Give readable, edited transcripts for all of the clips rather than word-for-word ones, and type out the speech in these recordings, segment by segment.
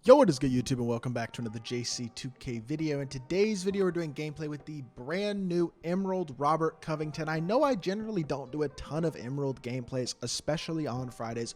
Yo, what is good, YouTube, and welcome back to another JC2K video. In today's video, we're doing gameplay with the brand new Emerald Robert Covington. I know I generally don't do a ton of Emerald gameplays, especially on Fridays,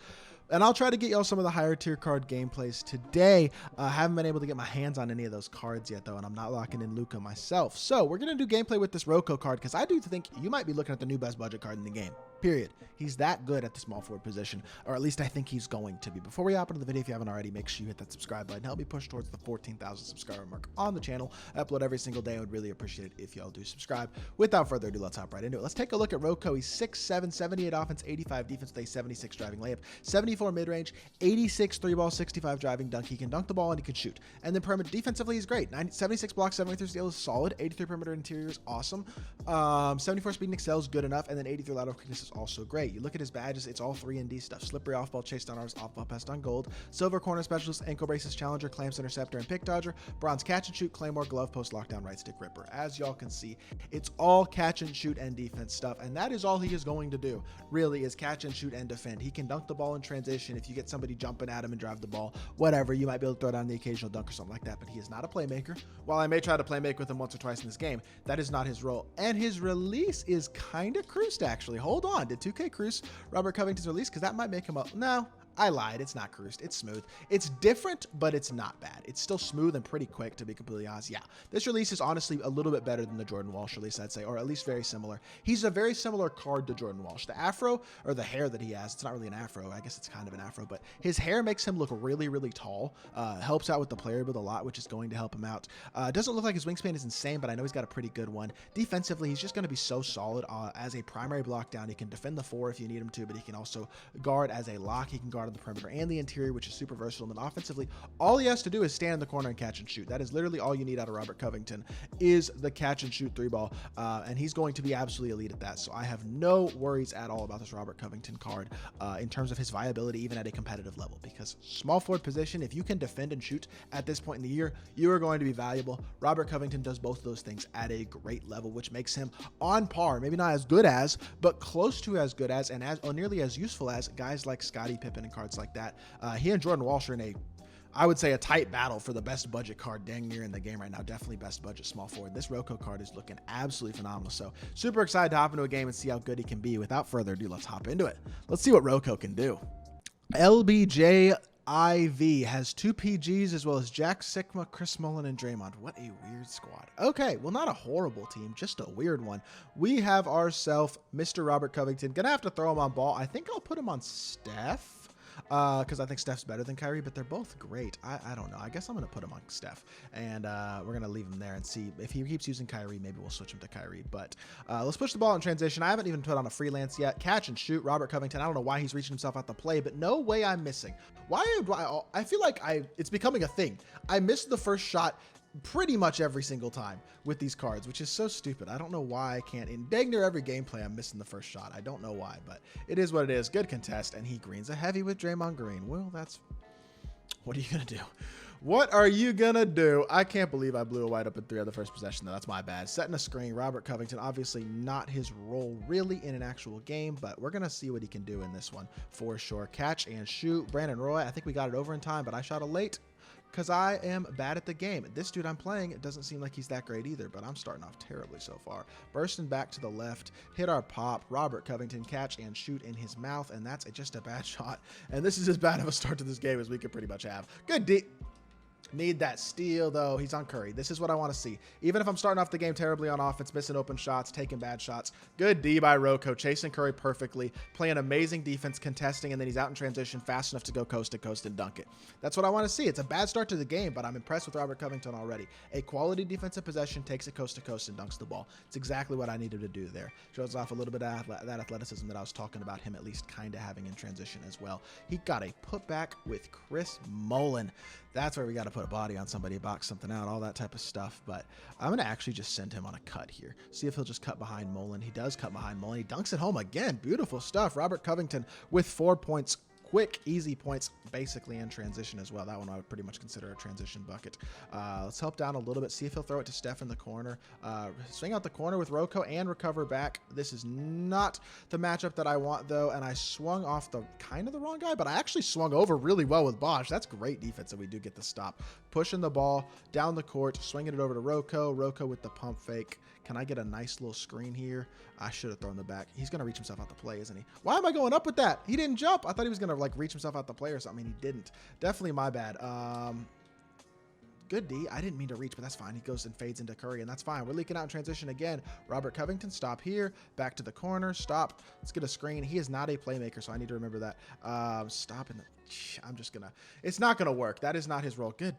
and I'll try to get y'all some of the higher tier card gameplays today. I haven't been able to get my hands on any of those cards yet, though, and I'm not locking in Luca myself. So we're going to do gameplay with this ROCO card because I do think you might be looking at the new best budget card in the game. Period. He's that good at the small forward position, or at least I think he's going to be. Before we hop into the video, if you haven't already, make sure you hit that subscribe button. Help me push towards the 14,000 subscriber mark on the channel. I upload every single day. I would really appreciate it if y'all do subscribe. Without further ado, let's hop right into it. Let's take a look at ROCO. He's 6'7", 78 offense, 85 defense, with a 76 driving layup, 74 mid-range, 86 three-ball, 65 driving dunk. He can dunk the ball and he can shoot. And then perimeter defensively, he's great. 76 blocks, 73 steal is solid. 83 perimeter interior is awesome. 74 speed and excel is good enough. And then 83 lateral quickness is also great. You look at his badges, it's all 3 and D stuff. Slippery off ball, chase down arms, off ball pass on gold. Silver corner specialist, ankle braces, challenger, clamps, interceptor, and pick dodger. Bronze catch and shoot, claymore, glove post, lockdown, right stick ripper. As y'all can see, it's all catch and shoot and defense stuff. And that is all he is going to do, really, is catch and shoot and defend. He can dunk the ball in transition. If you get somebody jumping at him and drive the ball, whatever, you might be able to throw down the occasional dunk or something like that. But he is not a playmaker. While I may try to playmake with him once or twice in this game, that is not his role. And his release is kind of cruised, actually. Hold on. Did 2K cruise Robert Covington's release? Because that might make him up. No, I lied. It's not cruised. It's smooth. It's different, but it's not bad. It's still smooth and pretty quick, to be completely honest. Yeah, this release is honestly a little bit better than the Jordan Walsh release, I'd say, or at least very similar. He's a very similar card to Jordan Walsh. The afro, or the hair that he has, it's not really an afro. I guess it's kind of an afro, but his hair makes him look really, really tall. Helps out with the player build a lot, which is going to help him out. Doesn't look like his wingspan is insane, but I know he's got a pretty good one. Defensively, he's just going to be so solid as a primary block down. He can defend the 4 if you need him to, but he can also guard as a lock. He can guard on the perimeter and the interior, which is super versatile. And then offensively, all he has to do is stand in the corner and catch and shoot. That is literally all you need out of Robert Covington, is the catch and shoot 3-ball, and he's going to be absolutely elite at that. So I have no worries at all about this Robert Covington card in terms of his viability, even at a competitive level, because small forward position, if you can defend and shoot at this point in the year, you are going to be valuable. Robert Covington does both of those things at a great level, which makes him on par, maybe not as good as, but close to as good as, and as nearly as useful as guys like Scottie Pippen and cards like that. He and Jordan Walsh are in I would say, a tight battle for the best budget card dang near in the game right now. Definitely best budget small forward. This ROCO card is looking absolutely phenomenal. So super excited to hop into a game and see how good he can be. Without further ado, let's hop into it. Let's see what ROCO can do. LBJ IV has 2 PGs as well as Jack Sigma, Chris Mullin, and Draymond. What a weird squad. Okay, well, not a horrible team, just a weird one. We have ourselves Mr. Robert Covington. Gonna have to throw him on ball. I think I'll put him on Steph, because I think Steph's better than Kyrie, but they're both great. I don't know. I guess I'm going to put him on Steph, and we're going to leave him there and see if he keeps using Kyrie. Maybe we'll switch him to Kyrie, but let's push the ball in transition. I haven't even put on a freelance yet. Catch and shoot, Robert Covington. I don't know why he's reaching himself out the play, but no way I'm missing. I feel like it's becoming a thing. I missed the first shot pretty much every single time with these cards, which is so stupid. I don't know why I can't. In dang near every gameplay, I'm missing the first shot. I don't know why, but it is what it is. Good contest, and he greens a heavy with Draymond Green. Well, what are you gonna do? What are you gonna do? I can't believe I blew a wide open 3 on the first possession, though. That's my bad. Setting a screen, Robert Covington, obviously not his role really in an actual game, but we're gonna see what he can do in this one for sure. Catch and shoot, Brandon Roy. I think we got it over in time, but I shot a late, because I am bad at the game. This dude I'm playing, it doesn't seem like he's that great either, but I'm starting off terribly so far. Bursting back to the left, hit our pop. Robert Covington, catch and shoot in his mouth, and that's just a bad shot. And this is as bad of a start to this game as we could pretty much have. Good D. Need that steal, though. He's on Curry. This is what I want to see. Even if I'm starting off the game terribly on offense, missing open shots, taking bad shots. Good D by ROCO, chasing Curry perfectly, playing amazing defense, contesting, and then he's out in transition fast enough to go coast to coast and dunk it. That's what I want to see. It's a bad start to the game, but I'm impressed with Robert Covington already. A quality defensive possession, takes it coast to coast and dunks the ball. It's exactly what I needed to do there. Shows off a little bit of that athleticism that I was talking about him at least kind of having in transition as well. He got a putback with Chris Mullin. That's where we got to put a body on somebody, box something out, all that type of stuff. But I'm going to actually just send him on a cut here. See if he'll just cut behind Mullin. He does cut behind Mullin. He dunks it home again. Beautiful stuff. Robert Covington with 4 points quick, easy points, basically in transition as well. That one I would pretty much consider a transition bucket. Let's help down a little bit, see if he'll throw it to Steph in the corner. Swing out the corner with ROCO and recover back. This is not the matchup that I want, though, and I swung off the kind of the wrong guy, but I actually swung over really well with Bosch. That's great defense, and we do get the stop. Pushing the ball down the court, swinging it over to ROCO. ROCO with the pump fake. Can I get a nice little screen here? I should have thrown the back. He's going to reach himself out the play, isn't he? Why am I going up with that? He didn't jump. I thought he was going to like reach himself out the play or something. He didn't. Definitely my bad. Good D. I didn't mean to reach, but that's fine. He goes and fades into Curry, and that's fine. We're leaking out in transition again. Robert Covington, stop here. Back to the corner. Stop. Let's get a screen. He is not a playmaker, so I need to remember that. Stop in the... I'm just going to... It's not going to work. That is not his role. Good.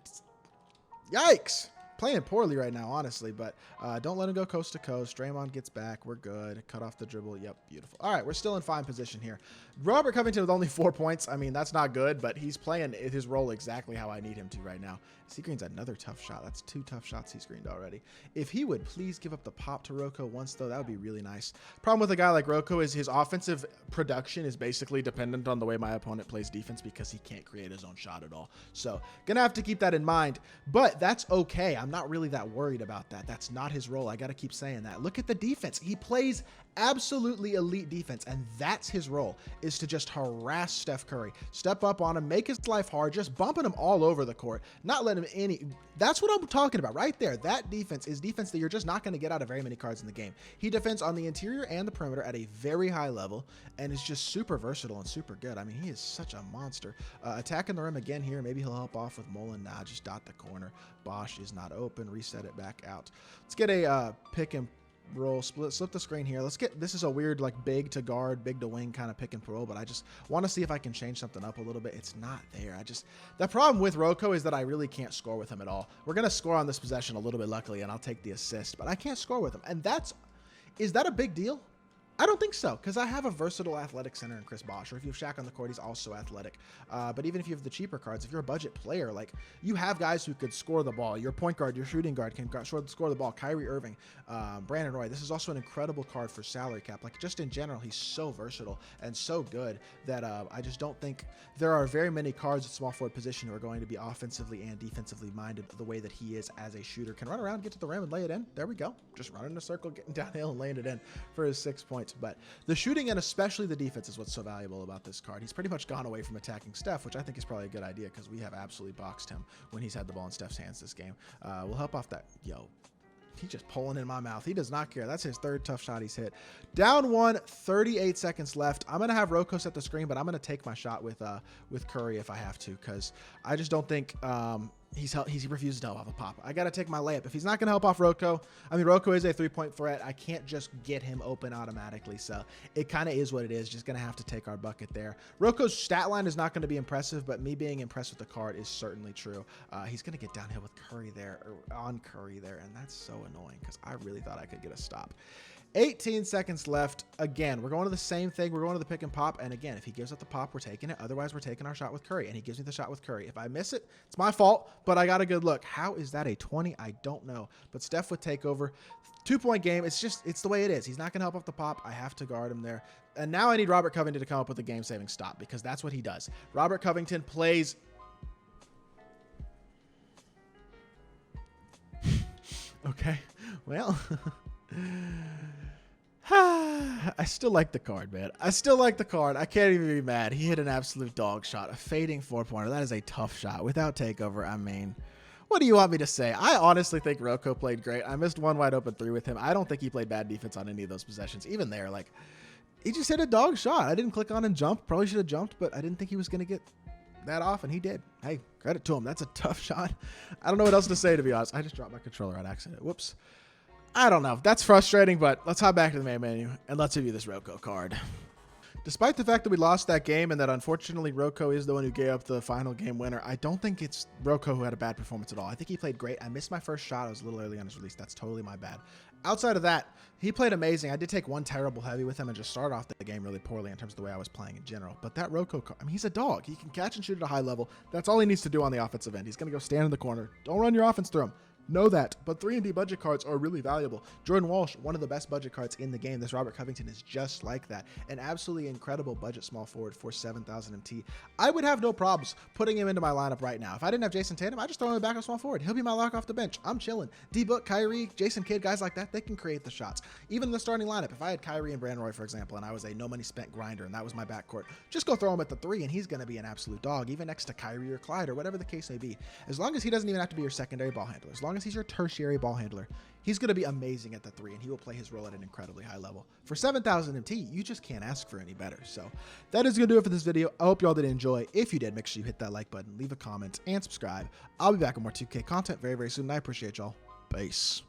Yikes. Playing poorly right now, honestly, but don't let him go coast to coast. Draymond gets back. We're good. Cut off the dribble. Yep, beautiful. All right, we're still in fine position here. Robert Covington with only 4 points. I mean, that's not good, but he's playing his role exactly how I need him to right now. Seagreen's another tough shot. That's 2 tough shots he screened already. If he would please give up the pop to ROCO once, though, that would be really nice. Problem with a guy like ROCO is his offensive production is basically dependent on the way my opponent plays defense because he can't create his own shot at all. So, gonna have to keep that in mind, but that's okay. I'm not really that worried about that. That's not his role. I got to keep saying that. Look at the defense. He plays absolutely elite defense, and that's his role, is to just harass Steph Curry, step up on him, make his life hard, just bumping him all over the court, not letting him any... That's what I'm talking about right there. That defense is defense that you're just not going to get out of very many cards in the game. He defends on the interior and the perimeter at a very high level and is just super versatile and super good. I mean, he is such a monster. Attacking the rim again here. Maybe he'll help off with Mullen. Nah, just dot the corner. Bosch is not open. Reset it back out. Let's get a pick and roll, slip the screen here. Let's get, this is a weird like big to guard, big to wing kind of pick and roll, but I just want to see if I can change something up a little bit. It's not there. The problem with ROCO is that I really can't score with him at all. We're going to score on this possession a little bit luckily, and I'll take the assist, but I can't score with him. And is that a big deal? I don't think so, because I have a versatile athletic center in Chris Bosh, or if you have Shaq on the court, he's also athletic. But even if you have the cheaper cards, if you're a budget player, like you have guys who could score the ball. Your point guard, your shooting guard can score the ball. Kyrie Irving, Brandon Roy. This is also an incredible card for salary cap. Like just in general, he's so versatile and so good that I just don't think there are very many cards at small forward position who are going to be offensively and defensively minded the way that he is as a shooter. Can run around, get to the rim, and lay it in. There we go. Just running in a circle, getting downhill, and laying it in for his 6 points. But the shooting and especially the defense is what's so valuable about this card. He's pretty much gone away from attacking Steph, which I think is probably a good idea because we have absolutely boxed him when he's had the ball in Steph's hands this game. We'll help off that. Yo, he's just pulling in my mouth. He does not care. That's his 3rd tough shot he's hit. Down 1, 38 seconds left. I'm going to have ROCO set the screen, but I'm going to take my shot with Curry if I have to, because I just don't think he refuses to help off a pop. I got to take my layup. If he's not going to help off ROCO, I mean, ROCO is a 3-point threat. I can't just get him open automatically. So it kind of is what it is. Just going to have to take our bucket there. ROCO's stat line is not going to be impressive, but me being impressed with the card is certainly true. He's going to get downhill with Curry there, or on Curry there. And that's so annoying because I really thought I could get a stop. 18 seconds left. Again, we're going to the same thing. We're going to the pick and pop. And again, if he gives up the pop, we're taking it. Otherwise, we're taking our shot with Curry. And he gives me the shot with Curry. If I miss it, it's my fault, but I got a good look. How is that a 20? I don't know. But Steph would take over. 2-point game. It's the way it is. He's not going to help off the pop. I have to guard him there. And now I need Robert Covington to come up with a game-saving stop because that's what he does. Robert Covington plays... Okay. Well... I still like the card, man. I still like the card. I can't even be mad. He hit an absolute dog shot. A fading 4-pointer. That is a tough shot. Without takeover, I mean, what do you want me to say? I honestly think ROCO played great. I missed one wide open 3 with him. I don't think he played bad defense on any of those possessions. Even there, like, he just hit a dog shot. I didn't click on and jump. Probably should have jumped, but I didn't think he was going to get that off, and he did. Hey, credit to him. That's a tough shot. I don't know what else to say, to be honest. I just dropped my controller on accident. Whoops. I don't know. That's frustrating, but let's hop back to the main menu and let's review this ROCO card. Despite the fact that we lost that game and that unfortunately ROCO is the one who gave up the final game winner, I don't think it's ROCO who had a bad performance at all. I think he played great. I missed my first shot. I was a little early on his release. That's totally my bad. Outside of that, he played amazing. I did take one terrible heavy with him and just start off the game really poorly in terms of the way I was playing in general. But that ROCO, I mean, he's a dog. He can catch and shoot at a high level. That's all he needs to do on the offensive end. He's going to go stand in the corner. Don't run your offense through him. Know that, but 3&D budget cards are really valuable. Jordan Walsh, one of the best budget cards in the game. This Robert Covington is just like that. An absolutely incredible budget small forward for 7,000 MT. I would have no problems putting him into my lineup right now. If I didn't have Jason Tatum, I'd just throw him back up small forward. He'll be my lock off the bench. I'm chilling. D-Book, Kyrie, Jason Kidd, guys like that, they can create the shots. Even in the starting lineup, if I had Kyrie and Brandon Roy, for example, and I was a no money spent grinder and that was my backcourt, just go throw him at the 3 and he's going to be an absolute dog, even next to Kyrie or Clyde or whatever the case may be. As long as he doesn't even have to be your secondary ball handler, as long as he's your tertiary ball handler, he's going to be amazing at the 3 and he will play his role at an incredibly high level. For 7,000 MT, you just can't ask for any better. So that is going to do it for this video. I hope y'all did enjoy. If you did, make sure you hit that like button, leave a comment, and subscribe. I'll be back with more 2K content very, very soon, and I appreciate y'all. Peace.